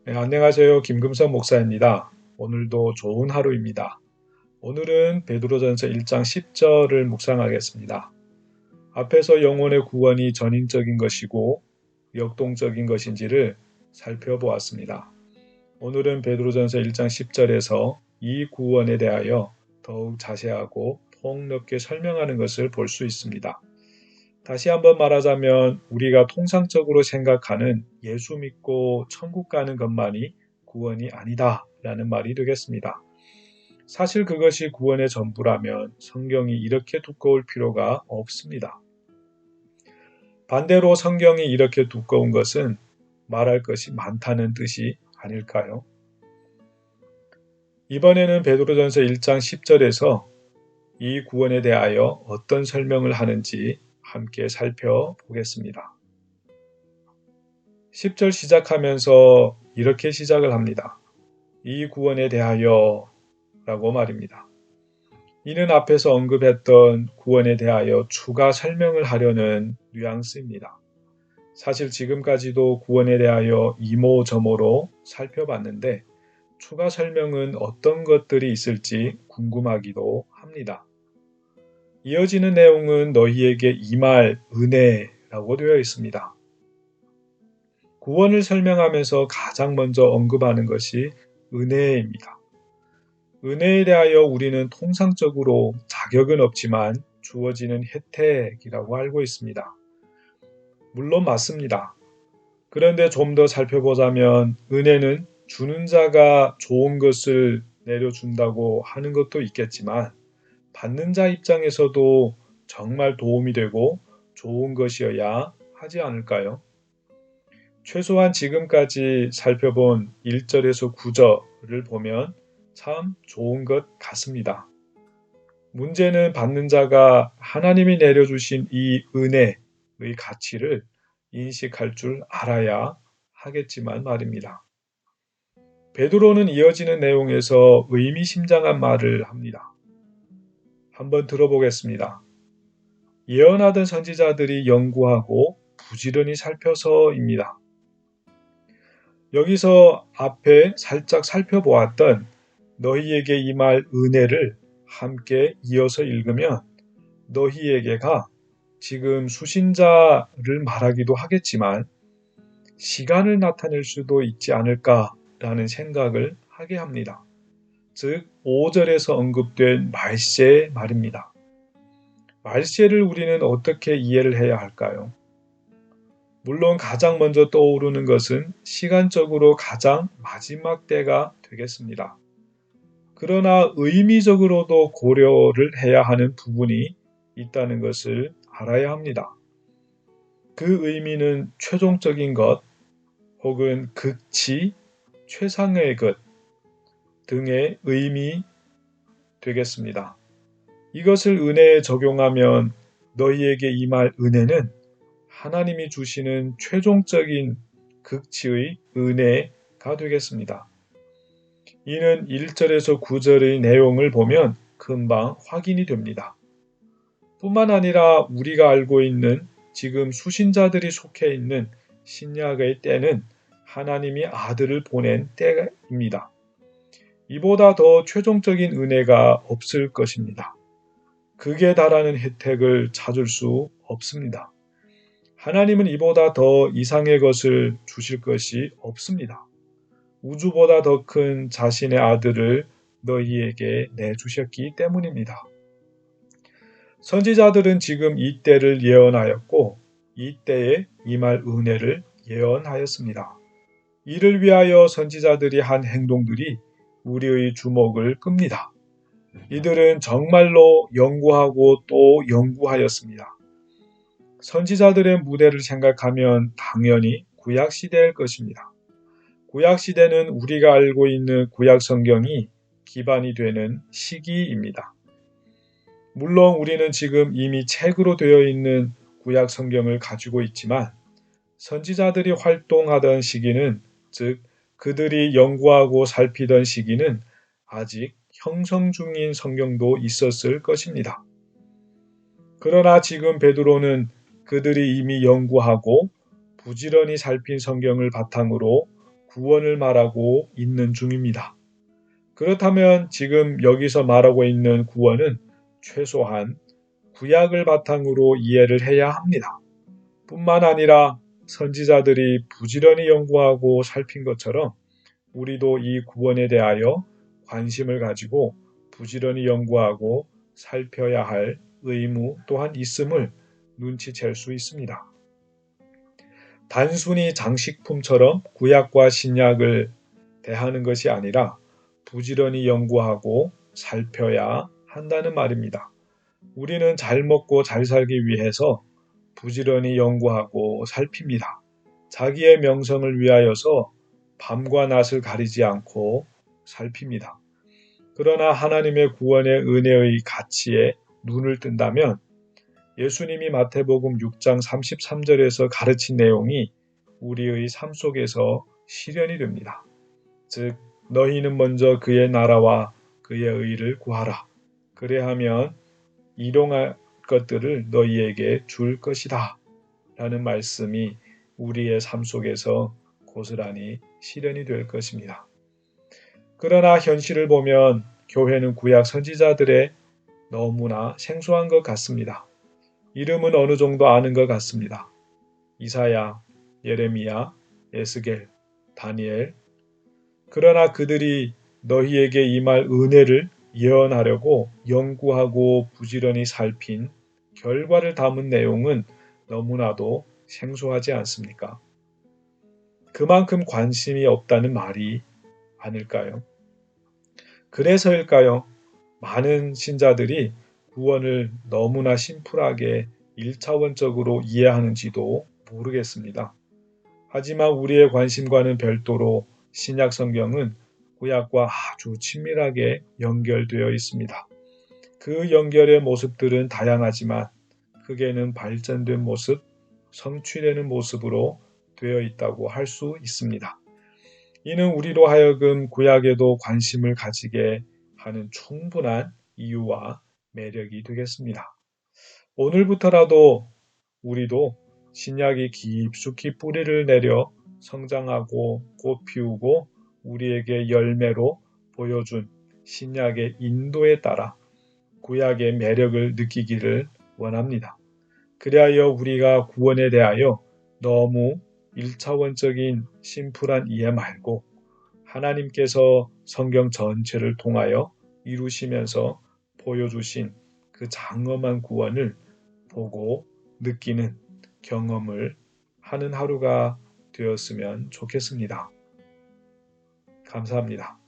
네, 안녕하세요. 김금성 목사입니다. 오늘도 좋은 하루입니다. 오늘은 베드로전서 1장 10절을 묵상하겠습니다. 앞에서 영혼의 구원이 전인적인 것이고 역동적인 것인지를 살펴보았습니다. 오늘은 베드로전서 1장 10절에서 이 구원에 대하여 더욱 자세하고 폭넓게 설명하는 것을 볼 수 있습니다. 다시 한번 말하자면 우리가 통상적으로 생각하는 예수 믿고 천국 가는 것만이 구원이 아니다 라는 말이 되겠습니다. 사실 그것이 구원의 전부라면 성경이 이렇게 두꺼울 필요가 없습니다. 반대로 성경이 이렇게 두꺼운 것은 말할 것이 많다는 뜻이 아닐까요? 이번에는 베드로전서 1장 10절에서 이 구원에 대하여 어떤 설명을 하는지 함께 살펴보겠습니다. 10절 시작하면서 이렇게 시작을 합니다. 이 구원에 대하여 라고 말입니다. 이는 앞에서 언급했던 구원에 대하여 추가 설명을 하려는 뉘앙스입니다. 사실 지금까지도 구원에 대하여 이모저모로 살펴봤는데 추가 설명은 어떤 것들이 있을지 궁금하기도 합니다. 이어지는 내용은 너희에게 임할 은혜라고 되어 있습니다. 구원을 설명하면서 가장 먼저 언급하는 것이 은혜입니다. 은혜에 대하여 우리는 통상적으로 자격은 없지만 주어지는 혜택이라고 알고 있습니다. 물론 맞습니다. 그런데 좀 더 살펴보자면 은혜는 주는 자가 좋은 것을 내려준다고 하는 것도 있겠지만 받는 자 입장에서도 정말 도움이 되고 좋은 것이어야 하지 않을까요? 최소한 지금까지 살펴본 1절에서 9절을 보면 참 좋은 것 같습니다. 문제는 받는 자가 하나님이 내려주신 이 은혜의 가치를 인식할 줄 알아야 하겠지만 말입니다. 베드로는 이어지는 내용에서 의미심장한 말을 합니다. 한번 들어보겠습니다. 예언하던 선지자들이 연구하고 부지런히 살펴서입니다. 여기서 앞에 살짝 살펴보았던 너희에게 임할 은혜를 함께 이어서 읽으면 너희에게가 지금 수신자를 말하기도 하겠지만 시간을 나타낼 수도 있지 않을까라는 생각을 하게 합니다. 즉 5절에서 언급된 말세 말입니다. 말세를 우리는 어떻게 이해를 해야 할까요? 물론 가장 먼저 떠오르는 것은 시간적으로 가장 마지막 때가 되겠습니다. 그러나 의미적으로도 고려를 해야 하는 부분이 있다는 것을 알아야 합니다. 그 의미는 최종적인 것 혹은 극치, 최상의 것 등의 의미 되겠습니다. 이것을 은혜에 적용하면 너희에게 임할 은혜는 하나님이 주시는 최종적인 극치의 은혜가 되겠습니다. 이는 1절에서 9절의 내용을 보면 금방 확인이 됩니다. 뿐만 아니라 우리가 알고 있는 지금 수신자들이 속해 있는 신약의 때는 하나님이 아들을 보낸 때입니다. 이보다 더 최종적인 은혜가 없을 것입니다. 극에 달하는 혜택을 찾을 수 없습니다. 하나님은 이보다 더 이상의 것을 주실 것이 없습니다. 우주보다 더 큰 자신의 아들을 너희에게 내주셨기 때문입니다. 선지자들은 지금 이 때를 예언하였고 이 때에 임할 은혜를 예언하였습니다. 이를 위하여 선지자들이 한 행동들이 우리의 주목을 끕니다. 이들은 정말로 연구하고 또 연구하였습니다. 선지자들의 무대를 생각하면 당연히 구약시대일 것입니다. 구약시대는 우리가 알고 있는 구약 성경이 기반이 되는 시기입니다. 물론 우리는 지금 이미 책으로 되어 있는 구약 성경을 가지고 있지만 선지자들이 활동하던 시기는 즉 그들이 연구하고 살피던 시기는 아직 형성 중인 성경도 있었을 것입니다. 그러나 지금 베드로는 그들이 이미 연구하고 부지런히 살핀 성경을 바탕으로 구원을 말하고 있는 중입니다. 그렇다면 지금 여기서 말하고 있는 구원은 최소한 구약을 바탕으로 이해를 해야 합니다. 뿐만 아니라 선지자들이 부지런히 연구하고 살핀 것처럼 우리도 이 구원에 대하여 관심을 가지고 부지런히 연구하고 살펴야 할 의무 또한 있음을 눈치챌 수 있습니다. 단순히 장식품처럼 구약과 신약을 대하는 것이 아니라 부지런히 연구하고 살펴야 한다는 말입니다. 우리는 잘 먹고 잘 살기 위해서 부지런히 연구하고 살핍니다. 자기의 명성을 위하여서 밤과 낮을 가리지 않고 살핍니다. 그러나 하나님의 구원의 은혜의 가치에 눈을 뜬다면 예수님이 마태복음 6장 33절에서 가르친 내용이 우리의 삶 속에서 실현이 됩니다. 즉, 너희는 먼저 그의 나라와 그의 의를 구하라. 그래하면 일용할 것들을 너희에게 줄 것이다. 라는 말씀이 우리의 삶 속에서 고스란히 실현이 될 것입니다. 그러나 현실을 보면 교회는 구약 선지자들의 너무나 생소한 것 같습니다. 이름은 어느 정도 아는 것 같습니다. 이사야, 예레미야, 에스겔, 다니엘. 그러나 그들이 너희에게 임할 은혜를 예언하려고 연구하고 부지런히 살핀 결과를 담은 내용은 너무나도 생소하지 않습니까? 그만큼 관심이 없다는 말이 아닐까요? 그래서일까요? 많은 신자들이 구원을 너무나 심플하게 1차원적으로 이해하는지도 모르겠습니다. 하지만 우리의 관심과는 별도로 신약 성경은 구약과 아주 친밀하게 연결되어 있습니다. 그 연결의 모습들은 다양하지만 크게는 발전된 모습, 성취되는 모습으로 되어 있다고 할 수 있습니다. 이는 우리로 하여금 구약에도 관심을 가지게 하는 충분한 이유와 매력이 되겠습니다. 오늘부터라도 우리도 신약이 깊숙이 뿌리를 내려 성장하고 꽃 피우고 우리에게 열매로 보여준 신약의 인도에 따라 구약의 매력을 느끼기를 원합니다. 그리하여 우리가 구원에 대하여 너무 1차원적인 심플한 이해 말고 하나님께서 성경 전체를 통하여 이루시면서 보여주신 그 장엄한 구원을 보고 느끼는 경험을 하는 하루가 되었으면 좋겠습니다. 감사합니다.